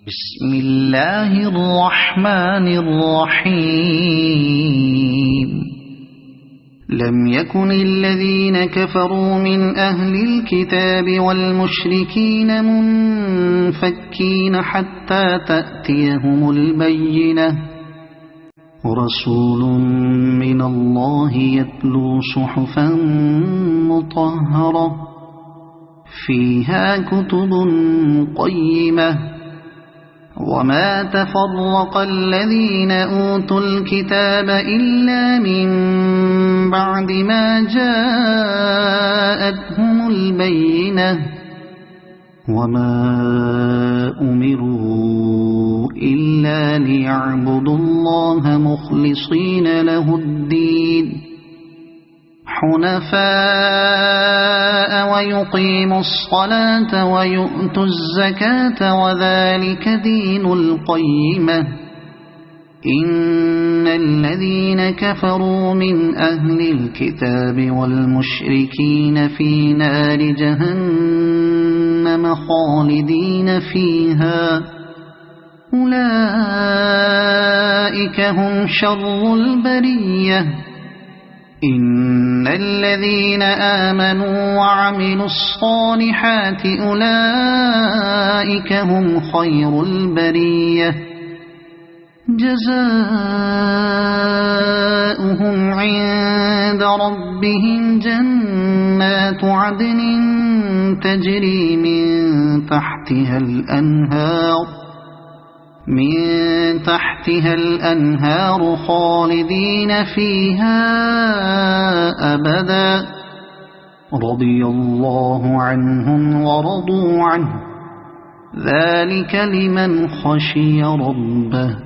بسم الله الرحمن الرحيم لم يكن الذين كفروا من أهل الكتاب والمشركين منفكين حتى تأتيهم البينة رسول من الله يتلو صحفا مطهرة فيها كتب قيمة وما تفرق الذين أوتوا الكتاب إلا من بعد ما جاءتهم البينة وما أمروا إلا ليعبدوا الله مخلصين له الدين حنفاء ويقيموا الصلاة ويؤتوا الزكاة وذلك دين القيمة إن الذين كفروا من أهل الكتاب والمشركين في نار جهنم خالدين فيها أولئك هم شر البرية إن الذين آمنوا وعملوا الصالحات أولئك هم خير البرية جزاؤهم عند ربهم جنات عدن تجري من تحتها الأنهار خالدين فيها أبدا رضي الله عنهم ورضوا عنه ذلك لمن خشي ربه